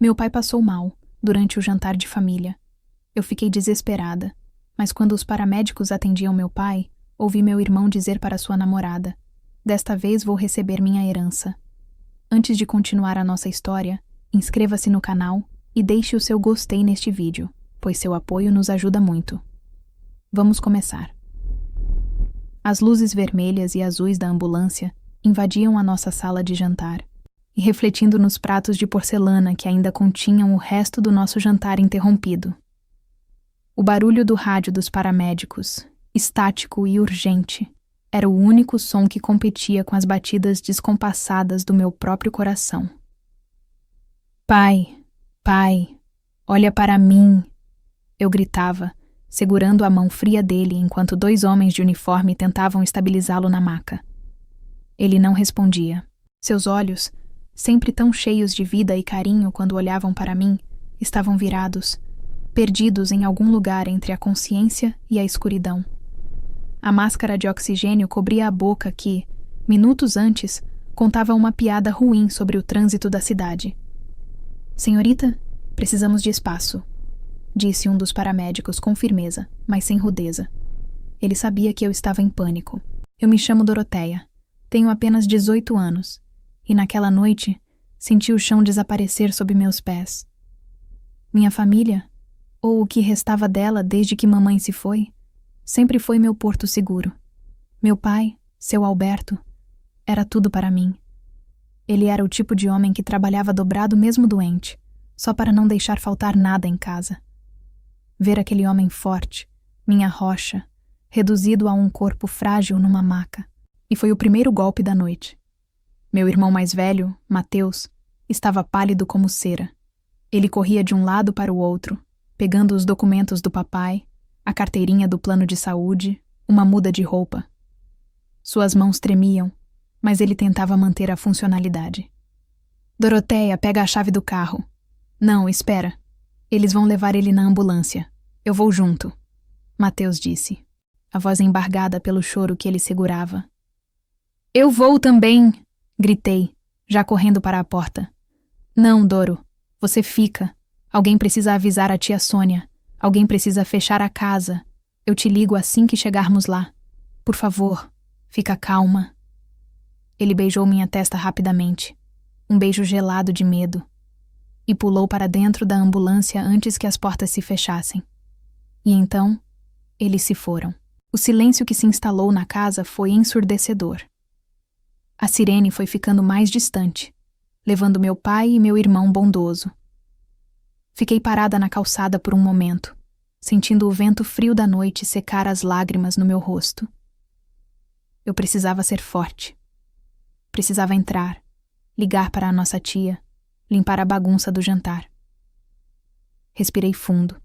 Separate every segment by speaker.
Speaker 1: Meu pai passou mal durante o jantar de família. Eu fiquei desesperada, mas quando os paramédicos atendiam meu pai, ouvi meu irmão dizer para sua namorada: "Desta vez vou receber minha herança." Antes de continuar a nossa história, inscreva-se no canal e deixe o seu gostei neste vídeo, pois seu apoio nos ajuda muito. Vamos começar. As luzes vermelhas e azuis da ambulância invadiam a nossa sala de jantar, e refletindo nos pratos de porcelana que ainda continham o resto do nosso jantar interrompido. O barulho do rádio dos paramédicos, estático e urgente, era o único som que competia com as batidas descompassadas do meu próprio coração. "Pai, pai, olha para mim!" Eu gritava, segurando a mão fria dele enquanto dois homens de uniforme tentavam estabilizá-lo na maca. Ele não respondia. Seus olhos, sempre tão cheios de vida e carinho quando olhavam para mim, estavam virados, perdidos em algum lugar entre a consciência e a escuridão. A máscara de oxigênio cobria a boca que, minutos antes, contava uma piada ruim sobre o trânsito da cidade. "Senhorita, precisamos de espaço", disse um dos paramédicos com firmeza, mas sem rudeza. Ele sabia que eu estava em pânico. "Eu me chamo Doroteia. Tenho apenas 18 anos. E naquela noite, senti o chão desaparecer sob meus pés. Minha família, ou o que restava dela desde que mamãe se foi, sempre foi meu porto seguro. Meu pai, seu Alberto, era tudo para mim. Ele era o tipo de homem que trabalhava dobrado mesmo doente, só para não deixar faltar nada em casa. Ver aquele homem forte, minha rocha, reduzido a um corpo frágil numa maca, e foi o primeiro golpe da noite. Meu irmão mais velho, Mateus, estava pálido como cera. Ele corria de um lado para o outro, pegando os documentos do papai, a carteirinha do plano de saúde, uma muda de roupa. Suas mãos tremiam, mas ele tentava manter a funcionalidade. "Doroteia, pega a chave do carro." "Não, espera. Eles vão levar ele na ambulância. Eu vou junto", Mateus disse, a voz embargada pelo choro que ele segurava. "Eu vou também!" gritei, já correndo para a porta. "Não, Doro, você fica. Alguém precisa avisar a tia Sônia. Alguém precisa fechar a casa. Eu te ligo assim que chegarmos lá. Por favor, fica calma." Ele beijou minha testa rapidamente, um beijo gelado de medo, e pulou para dentro da ambulância antes que as portas se fechassem. E então, eles se foram. O silêncio que se instalou na casa foi ensurdecedor. A sirene foi ficando mais distante, levando meu pai e meu irmão bondoso. Fiquei parada na calçada por um momento, sentindo o vento frio da noite secar as lágrimas no meu rosto. Eu precisava ser forte. Precisava entrar, ligar para a nossa tia, limpar a bagunça do jantar. Respirei fundo,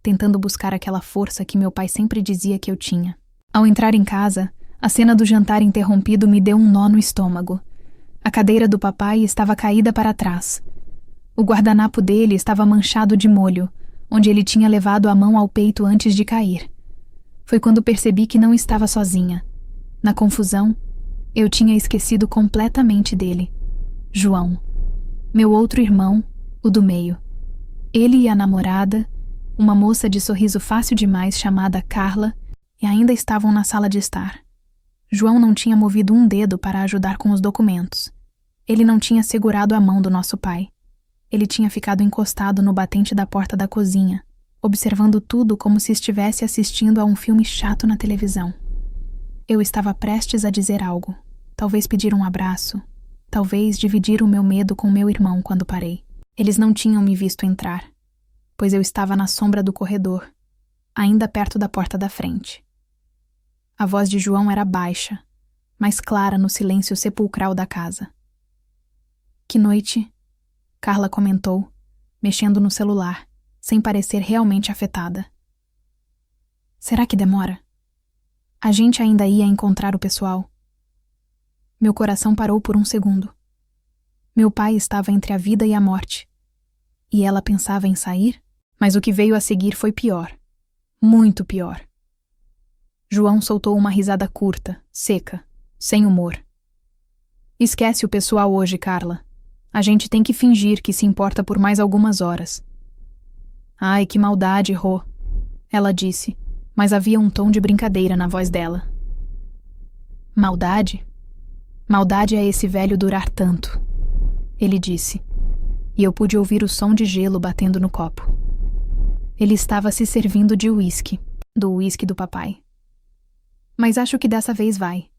Speaker 1: tentando buscar aquela força que meu pai sempre dizia que eu tinha. Ao entrar em casa, a cena do jantar interrompido me deu um nó no estômago. A cadeira do papai estava caída para trás. O guardanapo dele estava manchado de molho, onde ele tinha levado a mão ao peito antes de cair. Foi quando percebi que não estava sozinha. Na confusão, eu tinha esquecido completamente dele. João. Meu outro irmão, o do meio. Ele e a namorada, uma moça de sorriso fácil demais chamada Carla, e ainda estavam na sala de estar. João não tinha movido um dedo para ajudar com os documentos. Ele não tinha segurado a mão do nosso pai. Ele tinha ficado encostado no batente da porta da cozinha, observando tudo como se estivesse assistindo a um filme chato na televisão. Eu estava prestes a dizer algo, talvez pedir um abraço, talvez dividir o meu medo com meu irmão quando parei. Eles não tinham me visto entrar, pois eu estava na sombra do corredor, ainda perto da porta da frente. A voz de João era baixa, mas clara no silêncio sepulcral da casa. "Que noite?" Carla comentou, mexendo no celular, sem parecer realmente afetada. "Será que demora? A gente ainda ia encontrar o pessoal?" Meu coração parou por um segundo. Meu pai estava entre a vida e a morte. E ela pensava em sair? Mas o que veio a seguir foi pior. Muito pior. João soltou uma risada curta, seca, sem humor. "Esquece o pessoal hoje, Carla. A gente tem que fingir que se importa por mais algumas horas. Ai, que maldade, Rô, ela disse, mas havia um tom de brincadeira na voz dela. Maldade? Maldade é esse velho durar tanto, ele disse, e eu pude ouvir o som de gelo batendo no copo. Ele estava se servindo de uísque, do uísque do papai. Mas acho que dessa vez vai.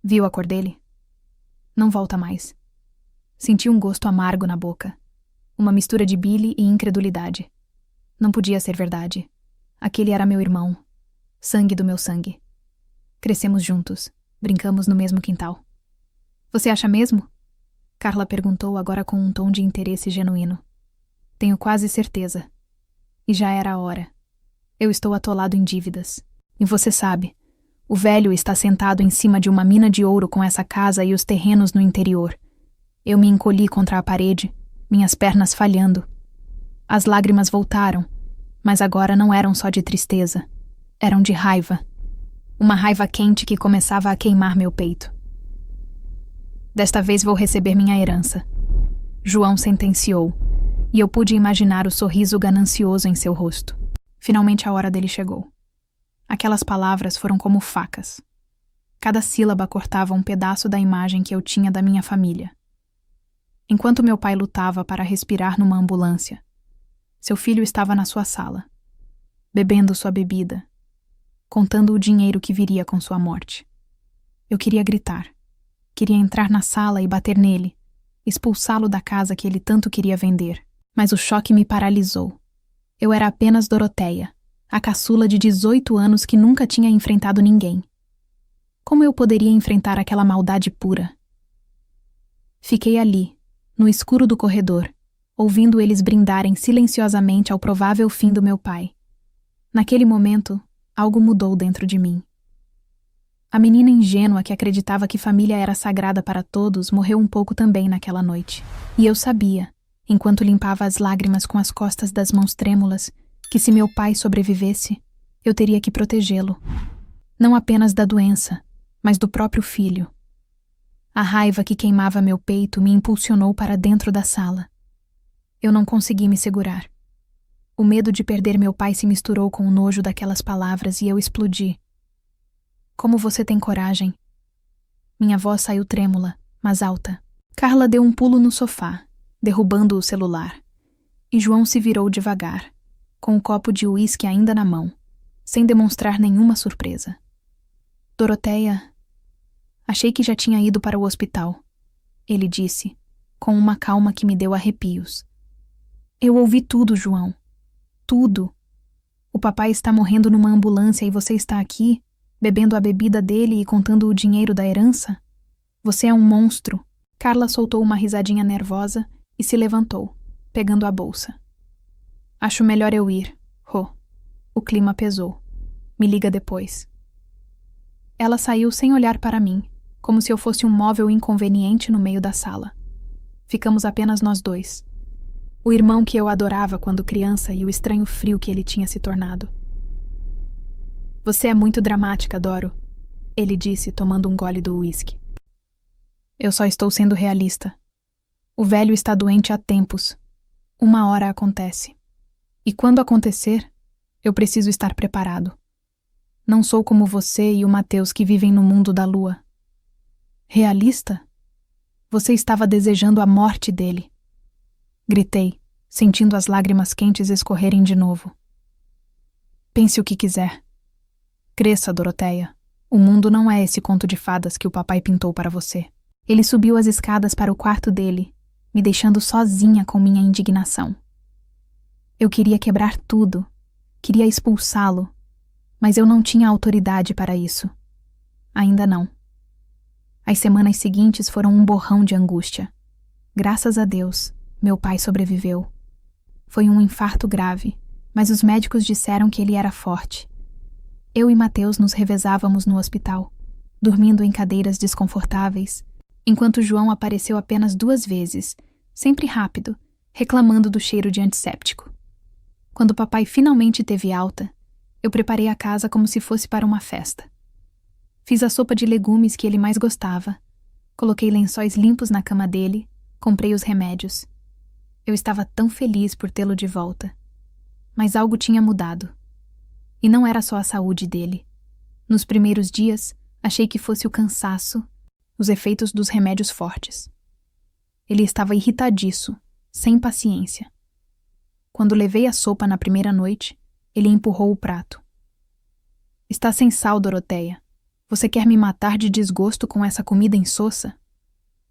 Speaker 1: Viu a cor dele? Não volta mais. Senti um gosto amargo na boca. Uma mistura de bile e incredulidade. Não podia ser verdade. Aquele era meu irmão. Sangue do meu sangue. Crescemos juntos. Brincamos no mesmo quintal. Você acha mesmo? Carla perguntou agora com um tom de interesse genuíno. Tenho quase certeza. E já era a hora. Eu estou atolado em dívidas. E você sabe, o velho está sentado em cima de uma mina de ouro com essa casa e os terrenos no interior. Eu me encolhi contra a parede, minhas pernas falhando. As lágrimas voltaram, mas agora não eram só de tristeza. Eram de raiva. Uma raiva quente que começava a queimar meu peito. Desta vez vou receber minha herança. João sentenciou, e eu pude imaginar o sorriso ganancioso em seu rosto. Finalmente a hora dele chegou. Aquelas palavras foram como facas. Cada sílaba cortava um pedaço da imagem que eu tinha da minha família. Enquanto meu pai lutava para respirar numa ambulância, seu filho estava na sua sala, bebendo sua bebida, contando o dinheiro que viria com sua morte. Eu queria gritar. Queria entrar na sala e bater nele, expulsá-lo da casa que ele tanto queria vender. Mas o choque me paralisou. Eu era apenas Doroteia, a caçula de 18 anos que nunca tinha enfrentado ninguém. Como eu poderia enfrentar aquela maldade pura? Fiquei ali, no escuro do corredor, ouvindo eles brindarem silenciosamente ao provável fim do meu pai. Naquele momento, algo mudou dentro de mim. A menina ingênua que acreditava que família era sagrada para todos morreu um pouco também naquela noite. E eu sabia, enquanto limpava as lágrimas com as costas das mãos trêmulas, que se meu pai sobrevivesse, eu teria que protegê-lo. Não apenas da doença, mas do próprio filho. A raiva que queimava meu peito me impulsionou para dentro da sala. Eu não consegui me segurar. O medo de perder meu pai se misturou com o nojo daquelas palavras e eu explodi. Como você tem coragem? Minha voz saiu trêmula, mas alta. Carla deu um pulo no sofá, derrubando o celular. E João se virou devagar, com um copo de uísque ainda na mão, sem demonstrar nenhuma surpresa. Doroteia, achei que já tinha ido para o hospital, ele disse, com uma calma que me deu arrepios. Eu ouvi tudo, João. Tudo. O papai está morrendo numa ambulância e você está aqui, bebendo a bebida dele e contando o dinheiro da herança? Você é um monstro. Carla soltou uma risadinha nervosa e se levantou, pegando a bolsa. Acho melhor eu ir, Rô. O clima pesou. Me liga depois. Ela saiu sem olhar para mim, como se eu fosse um móvel inconveniente no meio da sala. Ficamos apenas nós dois. O irmão que eu adorava quando criança e o estranho frio que ele tinha se tornado. Você é muito dramática, Doro, ele disse, tomando um gole do uísque. Eu só estou sendo realista. O velho está doente há tempos. Uma hora acontece. E quando acontecer, eu preciso estar preparado. Não sou como você e o Mateus que vivem no mundo da lua. Realista? Você estava desejando a morte dele. Gritei, sentindo as lágrimas quentes escorrerem de novo. Pense o que quiser. Cresça, Doroteia. O mundo não é esse conto de fadas que o papai pintou para você. Ele subiu as escadas para o quarto dele, me deixando sozinha com minha indignação. Eu queria quebrar tudo, queria expulsá-lo, mas eu não tinha autoridade para isso. Ainda não. As semanas seguintes foram um borrão de angústia. Graças a Deus, meu pai sobreviveu. Foi um infarto grave, mas os médicos disseram que ele era forte. Eu e Mateus nos revezávamos no hospital, dormindo em cadeiras desconfortáveis, enquanto João apareceu apenas 2 vezes, sempre rápido, reclamando do cheiro de antisséptico. Quando papai finalmente teve alta, eu preparei a casa como se fosse para uma festa. Fiz a sopa de legumes que ele mais gostava, coloquei lençóis limpos na cama dele, Comprei os remédios. Eu estava tão feliz por tê-lo de volta. Mas algo tinha mudado. E não era só a saúde dele. Nos primeiros dias, achei que fosse o cansaço, os efeitos dos remédios fortes. Ele estava irritadiço, sem paciência. Quando levei a sopa na primeira noite, ele empurrou o prato. Está sem sal, Doroteia. Você quer me matar de desgosto com essa comida insossa?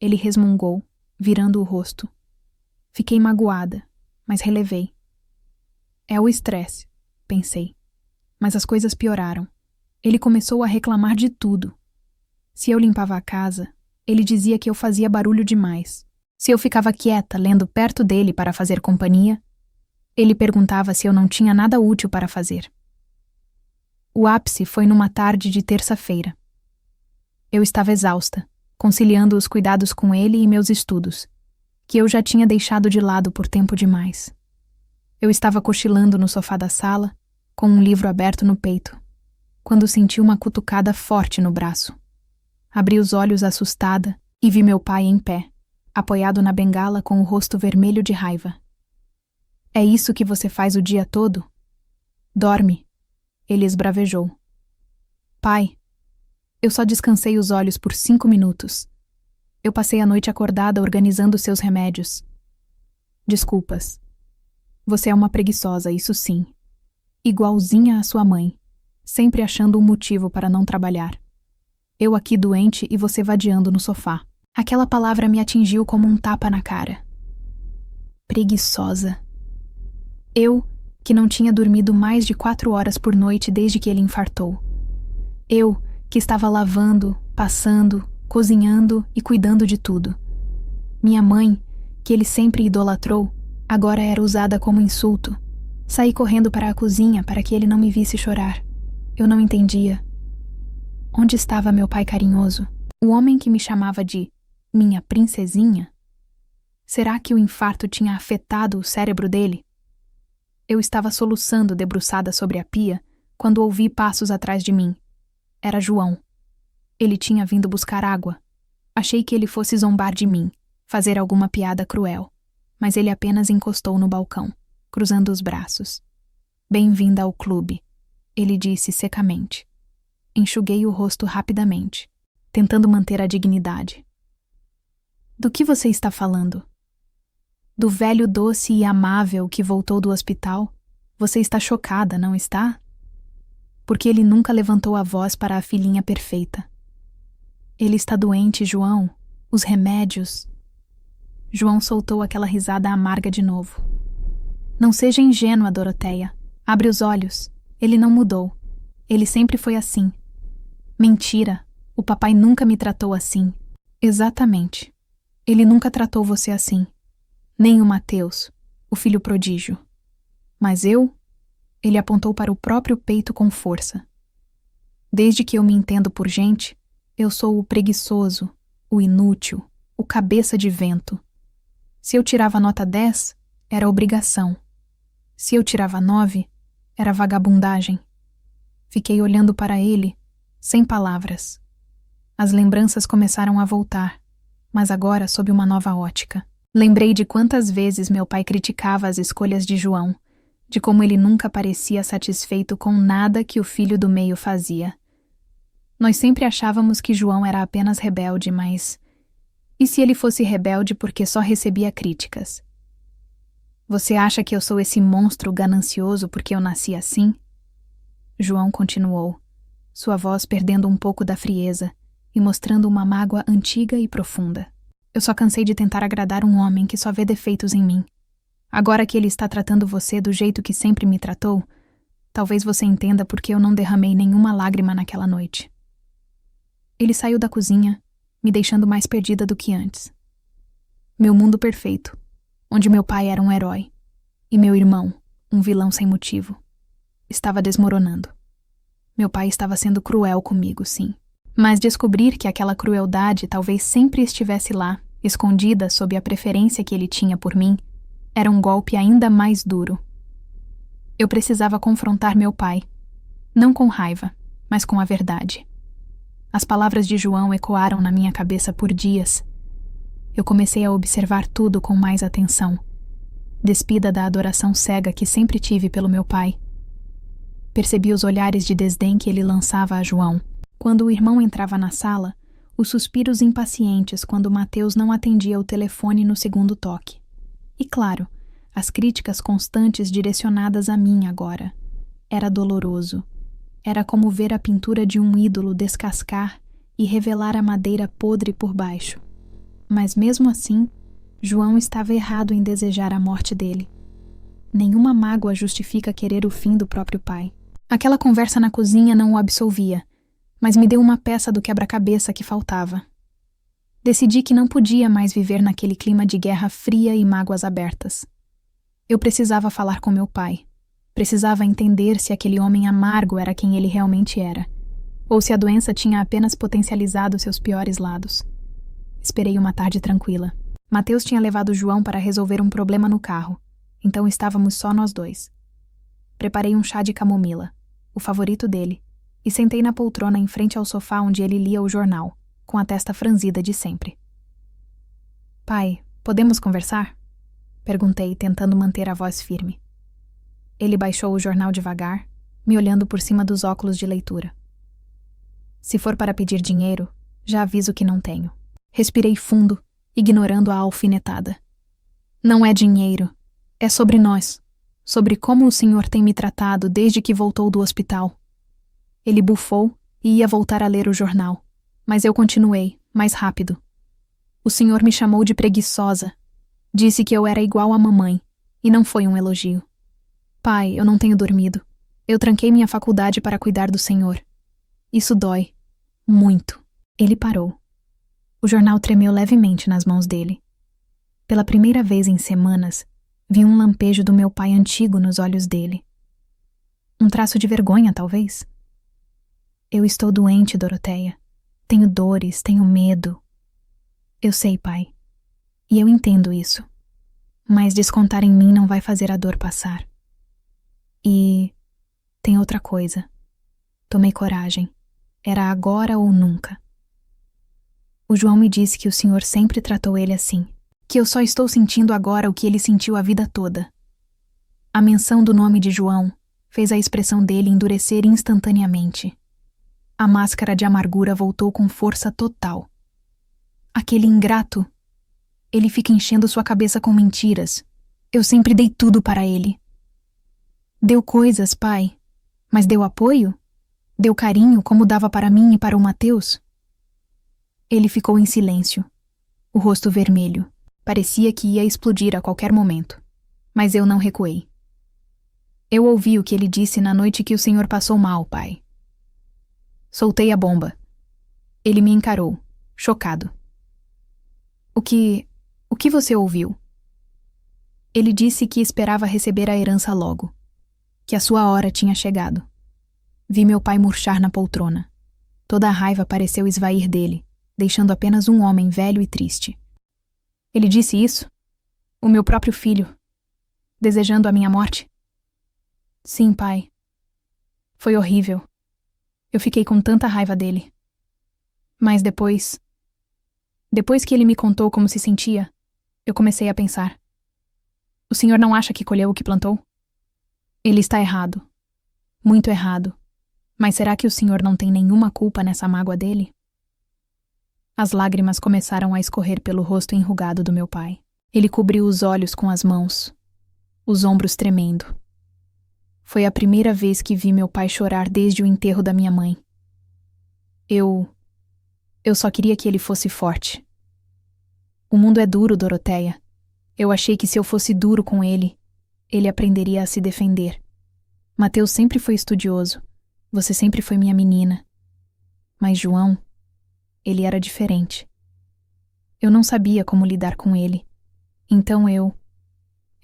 Speaker 1: Ele resmungou, virando o rosto. Fiquei magoada, mas relevei. É o estresse, pensei. Mas as coisas pioraram. Ele começou a reclamar de tudo. Se eu limpava a casa, ele dizia que eu fazia barulho demais. Se eu ficava quieta, lendo perto dele para fazer companhia, ele perguntava se eu não tinha nada útil para fazer. O ápice foi numa tarde de terça-feira. Eu estava exausta, conciliando os cuidados com ele e meus estudos, que eu já tinha deixado de lado por tempo demais. Eu estava cochilando no sofá da sala, com um livro aberto no peito, quando senti uma cutucada forte no braço. Abri os olhos assustada e vi meu pai em pé, apoiado na bengala com o rosto vermelho de raiva. É isso que você faz o dia todo? Dorme, ele esbravejou. Pai, eu só descansei os olhos por 5 minutos. Eu passei a noite acordada organizando seus remédios. Desculpas. Você é uma preguiçosa, isso sim. Igualzinha à sua mãe, sempre achando um motivo para não trabalhar. Eu aqui doente e você vadiando no sofá. Aquela palavra me atingiu como um tapa na cara. Preguiçosa. Eu, que não tinha dormido mais de 4 horas por noite desde que ele infartou. Eu, que estava lavando, passando, cozinhando e cuidando de tudo. Minha mãe, que ele sempre idolatrou, agora era usada como insulto. Saí correndo para a cozinha para que ele não me visse chorar. Eu não entendia. Onde estava meu pai carinhoso? O homem que me chamava de minha princesinha? Será que o infarto tinha afetado o cérebro dele? Eu estava soluçando debruçada sobre a pia quando ouvi passos atrás de mim. Era João. Ele tinha vindo buscar água. Achei que ele fosse zombar de mim, fazer alguma piada cruel, mas ele apenas encostou no balcão, cruzando os braços. Bem-vinda ao clube, ele disse secamente. Enxuguei o rosto rapidamente, tentando manter a dignidade. Do que você está falando? Do velho doce e amável que voltou do hospital? Você está chocada, não está? Porque ele nunca levantou a voz para a filhinha perfeita. Ele está doente, João. Os remédios. João soltou aquela risada amarga de novo. Não seja ingênua, Doroteia. Abre os olhos. Ele não mudou. Ele sempre foi assim. Mentira. O papai nunca me tratou assim. Exatamente. Ele nunca tratou você assim. Nem o Mateus, o filho prodígio. Mas eu? Ele apontou para o próprio peito com força. Desde que eu me entendo por gente, eu sou o preguiçoso, o inútil, o cabeça de vento. Se eu tirava nota 10, era obrigação. Se eu tirava 9, era vagabundagem. Fiquei olhando para ele, sem palavras. As lembranças começaram a voltar, mas agora sob uma nova ótica. Lembrei de quantas vezes meu pai criticava as escolhas de João, de como ele nunca parecia satisfeito com nada que o filho do meio fazia. Nós sempre achávamos que João era apenas rebelde, mas... E se ele fosse rebelde porque só recebia críticas? Você acha que eu sou esse monstro ganancioso porque eu nasci assim? João continuou, sua voz perdendo um pouco da frieza e mostrando uma mágoa antiga e profunda. Eu só cansei de tentar agradar um homem que só vê defeitos em mim. Agora que ele está tratando você do jeito que sempre me tratou, talvez você entenda por que eu não derramei nenhuma lágrima naquela noite. Ele saiu da cozinha, me deixando mais perdida do que antes. Meu mundo perfeito, onde meu pai era um herói, e meu irmão, um vilão sem motivo, estava desmoronando. Meu pai estava sendo cruel comigo, sim. Mas descobrir que aquela crueldade talvez sempre estivesse lá, escondida sob a preferência que ele tinha por mim, era um golpe ainda mais duro. Eu precisava confrontar meu pai, não com raiva, mas com a verdade. As palavras de João ecoaram na minha cabeça por dias. Eu comecei a observar tudo com mais atenção, despida da adoração cega que sempre tive pelo meu pai. Percebi os olhares de desdém que ele lançava a João. Quando o irmão entrava na sala, os suspiros impacientes quando Mateus não atendia o telefone no segundo toque. E claro, as críticas constantes direcionadas a mim agora. Era doloroso. Era como ver a pintura de um ídolo descascar e revelar a madeira podre por baixo. Mas mesmo assim, João estava errado em desejar a morte dele. Nenhuma mágoa justifica querer o fim do próprio pai. Aquela conversa na cozinha não o absolvia, mas me deu uma peça do quebra-cabeça que faltava. Decidi que não podia mais viver naquele clima de guerra fria e mágoas abertas. Eu precisava falar com meu pai. Precisava entender se aquele homem amargo era quem ele realmente era, ou se a doença tinha apenas potencializado seus piores lados. Esperei uma tarde tranquila. Mateus tinha levado João para resolver um problema no carro, então estávamos só nós dois. Preparei um chá de camomila, o favorito dele, e sentei na poltrona em frente ao sofá onde ele lia o jornal, com a testa franzida de sempre. Pai, podemos conversar? Perguntei, tentando manter a voz firme. Ele baixou o jornal devagar, me olhando por cima dos óculos de leitura. Se for para pedir dinheiro, já aviso que não tenho. Respirei fundo, ignorando a alfinetada. Não é dinheiro, é sobre nós, sobre como o senhor tem me tratado desde que voltou do hospital. Ele bufou e ia voltar a ler o jornal, mas eu continuei, mais rápido. O senhor me chamou de preguiçosa, disse que eu era igual à mamãe, e não foi um elogio. Pai, eu não tenho dormido. Eu tranquei minha faculdade para cuidar do senhor. Isso dói. Muito. Ele parou. O jornal tremeu levemente nas mãos dele. Pela primeira vez em semanas, vi um lampejo do meu pai antigo nos olhos dele. Um traço de vergonha, talvez. Eu estou doente, Doroteia. Tenho dores, tenho medo. Eu sei, pai. E eu entendo isso. Mas descontar em mim não vai fazer a dor passar. E tem outra coisa. Tomei coragem. Era agora ou nunca. O João me disse que o senhor sempre tratou ele assim, que eu só estou sentindo agora o que ele sentiu a vida toda. A menção do nome de João fez a expressão dele endurecer instantaneamente. A máscara de amargura voltou com força total. Aquele ingrato, ele fica enchendo sua cabeça com mentiras. Eu sempre dei tudo para ele. Deu coisas, pai, mas deu apoio? Deu carinho como dava para mim e para o Mateus? Ele ficou em silêncio, o rosto vermelho. Parecia que ia explodir a qualquer momento, mas eu não recuei. Eu ouvi o que ele disse na noite que o senhor passou mal, pai. Soltei a bomba. Ele me encarou, chocado. O que você ouviu? Ele disse que esperava receber a herança logo, que a sua hora tinha chegado. Vi meu pai murchar na poltrona. Toda a raiva pareceu esvair dele, deixando apenas um homem velho e triste. Ele disse isso? O meu próprio filho, desejando a minha morte? Sim, pai. Foi horrível. Eu fiquei com tanta raiva dele. Mas depois que ele me contou como se sentia, eu comecei a pensar. O senhor não acha que colheu o que plantou? Ele está errado. Muito errado. Mas será que o senhor não tem nenhuma culpa nessa mágoa dele? As lágrimas começaram a escorrer pelo rosto enrugado do meu pai. Ele cobriu os olhos com as mãos, os ombros tremendo. Foi a primeira vez que vi meu pai chorar desde o enterro da minha mãe. Eu só queria que ele fosse forte. O mundo é duro, Doroteia. Eu achei que se eu fosse duro com ele, ele aprenderia a se defender. Mateus sempre foi estudioso. Você sempre foi minha menina. Mas João, ele era diferente. Eu não sabia como lidar com ele. Então eu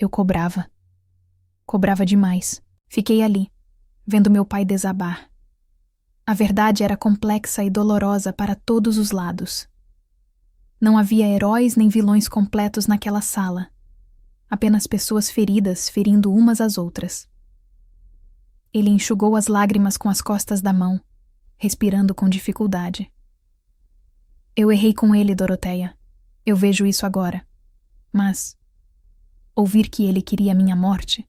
Speaker 1: cobrava. Cobrava demais. Fiquei ali, vendo meu pai desabar. A verdade era complexa e dolorosa para todos os lados. Não havia heróis nem vilões completos naquela sala. Apenas pessoas feridas ferindo umas às outras. Ele enxugou as lágrimas com as costas da mão, respirando com dificuldade. Eu errei com ele, Doroteia. Eu vejo isso agora. Mas ouvir que ele queria minha morte?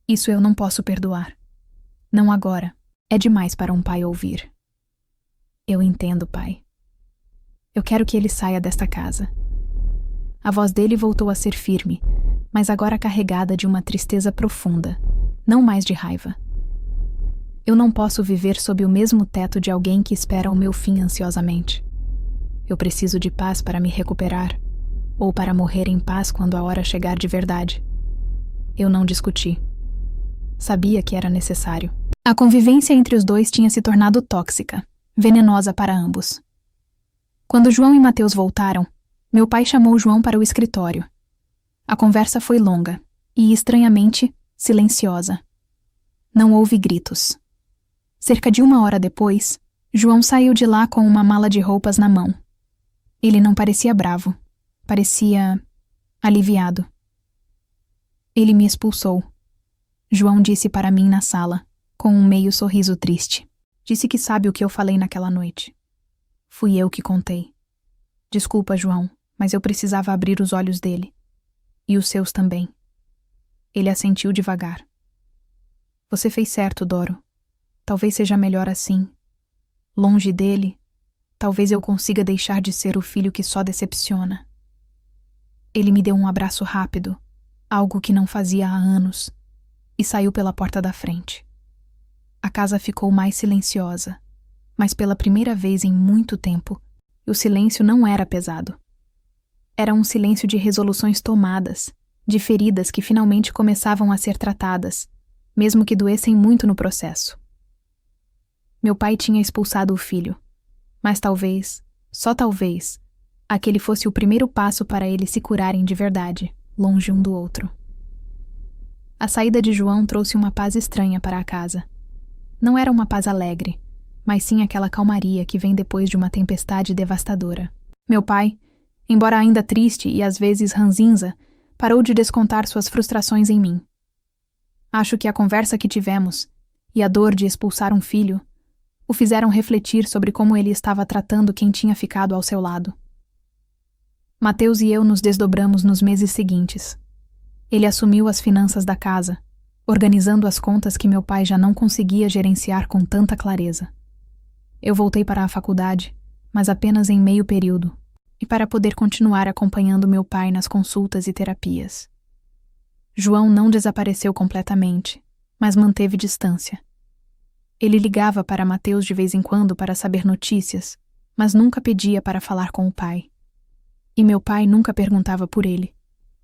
Speaker 1: Isso eu não posso perdoar. Não agora. É demais para um pai ouvir. Eu entendo, pai. Eu quero que ele saia desta casa. A voz dele voltou a ser firme, mas agora carregada de uma tristeza profunda, não mais de raiva. Eu não posso viver sob o mesmo teto de alguém que espera o meu fim ansiosamente. Eu preciso de paz para me recuperar, ou para morrer em paz quando a hora chegar de verdade. Eu não discuti. Sabia que era necessário. A convivência entre os dois tinha se tornado tóxica, venenosa para ambos. Quando João e Mateus voltaram, meu pai chamou João para o escritório. A conversa foi longa e, estranhamente, silenciosa. Não houve gritos. Cerca de 1 hora depois, João saiu de lá com uma mala de roupas na mão. Ele não parecia bravo. Parecia aliviado. Ele me expulsou. João disse para mim na sala, com um meio sorriso triste. Disse que sabe o que eu falei naquela noite. Fui eu que contei. Desculpa, João, mas eu precisava abrir os olhos dele. E os seus também. Ele assentiu devagar. Você fez certo, Doro. Talvez seja melhor assim. Longe dele, talvez eu consiga deixar de ser o filho que só decepciona. Ele me deu um abraço rápido, algo que não fazia há anos, e saiu pela porta da frente. A casa ficou mais silenciosa, mas pela primeira vez em muito tempo, o silêncio não era pesado. Era um silêncio de resoluções tomadas, de feridas que finalmente começavam a ser tratadas, mesmo que doessem muito no processo. Meu pai tinha expulsado o filho, mas talvez, só talvez, aquele fosse o primeiro passo para eles se curarem de verdade, longe um do outro. A saída de João trouxe uma paz estranha para a casa. Não era uma paz alegre, mas sim aquela calmaria que vem depois de uma tempestade devastadora. Meu pai, embora ainda triste e às vezes ranzinza, parou de descontar suas frustrações em mim. Acho que a conversa que tivemos, e a dor de expulsar um filho, o fizeram refletir sobre como ele estava tratando quem tinha ficado ao seu lado. Mateus e eu nos desdobramos nos meses seguintes. Ele assumiu as finanças da casa, organizando as contas que meu pai já não conseguia gerenciar com tanta clareza. Eu voltei para a faculdade, mas apenas em meio período, e para poder continuar acompanhando meu pai nas consultas e terapias. João não desapareceu completamente, mas manteve distância. Ele ligava para Mateus de vez em quando para saber notícias, mas nunca pedia para falar com o pai. E meu pai nunca perguntava por ele,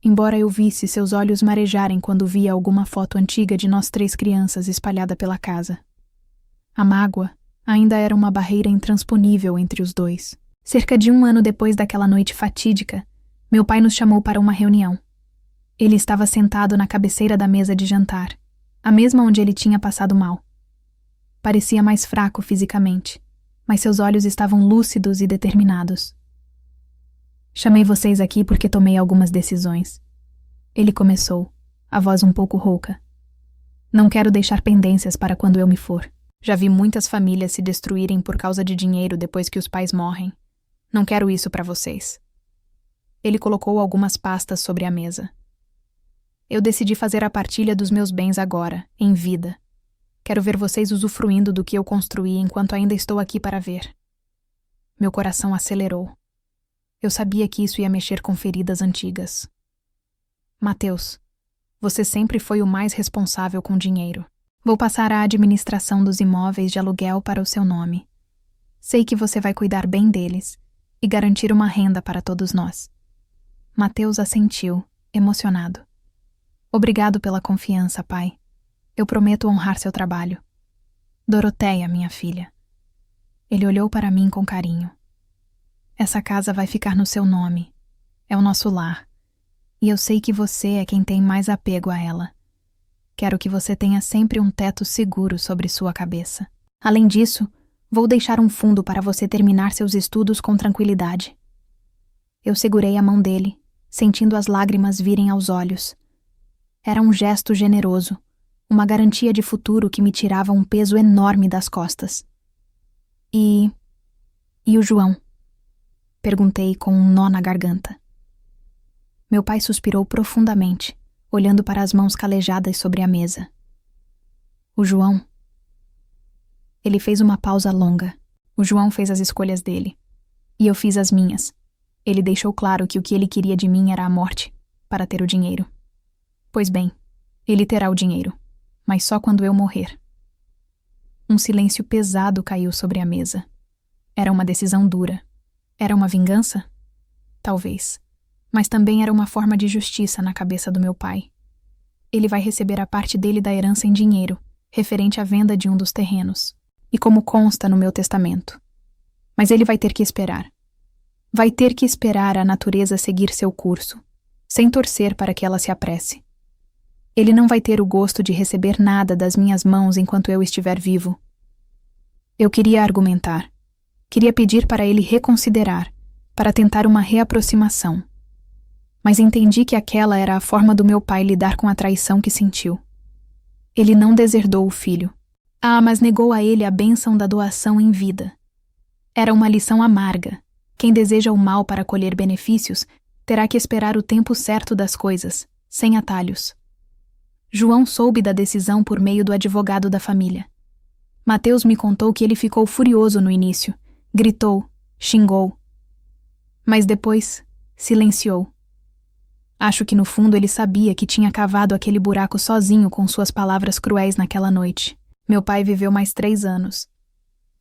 Speaker 1: embora eu visse seus olhos marejarem quando via alguma foto antiga de nós 3 crianças espalhada pela casa. A mágoa ainda era uma barreira intransponível entre os dois. Cerca de 1 ano depois daquela noite fatídica, meu pai nos chamou para uma reunião. Ele estava sentado na cabeceira da mesa de jantar, a mesma onde ele tinha passado mal. Parecia mais fraco fisicamente, mas seus olhos estavam lúcidos e determinados. Chamei vocês aqui porque tomei algumas decisões. Ele começou, a voz um pouco rouca. Não quero deixar pendências para quando eu me for. Já vi muitas famílias se destruírem por causa de dinheiro depois que os pais morrem. Não quero isso para vocês. Ele colocou algumas pastas sobre a mesa. Eu decidi fazer a partilha dos meus bens agora, em vida. Quero ver vocês usufruindo do que eu construí enquanto ainda estou aqui para ver. Meu coração acelerou. Eu sabia que isso ia mexer com feridas antigas. Mateus, você sempre foi o mais responsável com dinheiro. Vou passar a administração dos imóveis de aluguel para o seu nome. Sei que você vai cuidar bem deles e garantir uma renda para todos nós. Mateus assentiu, emocionado. Obrigado pela confiança, pai. Eu prometo honrar seu trabalho. Doroteia, minha filha. Ele olhou para mim com carinho. Essa casa vai ficar no seu nome. É o nosso lar. E eu sei que você é quem tem mais apego a ela. Quero que você tenha sempre um teto seguro sobre sua cabeça. Além disso, vou deixar um fundo para você terminar seus estudos com tranquilidade. Eu segurei a mão dele, sentindo as lágrimas virem aos olhos. Era um gesto generoso, uma garantia de futuro que me tirava um peso enorme das costas. E o João? Perguntei com um nó na garganta. Meu pai suspirou profundamente, olhando para as mãos calejadas sobre a mesa. O João. Ele fez uma pausa longa. O João fez as escolhas dele. E eu fiz as minhas. Ele deixou claro que o que ele queria de mim era a morte, para ter o dinheiro. Pois bem, ele terá o dinheiro, mas só quando eu morrer. Um silêncio pesado caiu sobre a mesa. Era uma decisão dura. Era uma vingança? Talvez. Mas também era uma forma de justiça na cabeça do meu pai. Ele vai receber a parte dele da herança em dinheiro, referente à venda de um dos terrenos, e como consta no meu testamento. Mas ele vai ter que esperar. Vai ter que esperar a natureza seguir seu curso, sem torcer para que ela se apresse. Ele não vai ter o gosto de receber nada das minhas mãos enquanto eu estiver vivo. Eu queria argumentar. Queria pedir para ele reconsiderar, para tentar uma reaproximação. Mas entendi que aquela era a forma do meu pai lidar com a traição que sentiu. Ele não deserdou o filho. Mas negou a ele a bênção da doação em vida. Era uma lição amarga. Quem deseja o mal para colher benefícios terá que esperar o tempo certo das coisas, sem atalhos. João soube da decisão por meio do advogado da família. Mateus me contou que ele ficou furioso no início, gritou, xingou. Mas depois, silenciou. Acho que no fundo ele sabia que tinha cavado aquele buraco sozinho com suas palavras cruéis naquela noite. Meu pai viveu mais 3 anos.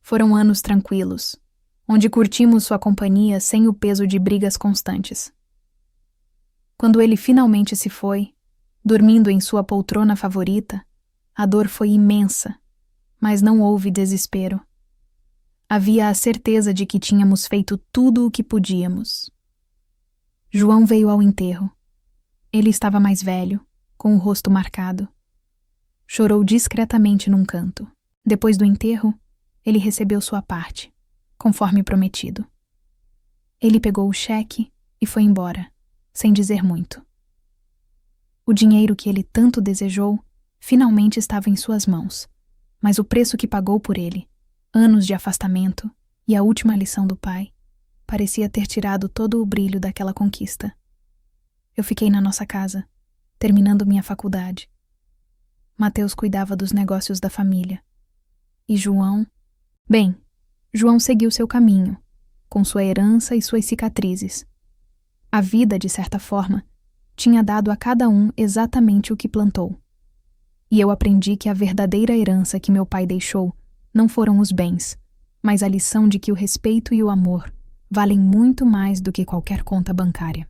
Speaker 1: Foram anos tranquilos, onde curtimos sua companhia sem o peso de brigas constantes. Quando ele finalmente se foi, dormindo em sua poltrona favorita, a dor foi imensa, mas não houve desespero. Havia a certeza de que tínhamos feito tudo o que podíamos. João veio ao enterro. Ele estava mais velho, com o rosto marcado. Chorou discretamente num canto. Depois do enterro, ele recebeu sua parte, conforme prometido. Ele pegou o cheque e foi embora, sem dizer muito. O dinheiro que ele tanto desejou finalmente estava em suas mãos, mas o preço que pagou por ele, anos de afastamento e a última lição do pai, parecia ter tirado todo o brilho daquela conquista. Eu fiquei na nossa casa, terminando minha faculdade. Mateus cuidava dos negócios da família. E João... Bem, João seguiu seu caminho, com sua herança e suas cicatrizes. A vida, de certa forma, tinha dado a cada um exatamente o que plantou. E eu aprendi que a verdadeira herança que meu pai deixou não foram os bens, mas a lição de que o respeito e o amor valem muito mais do que qualquer conta bancária.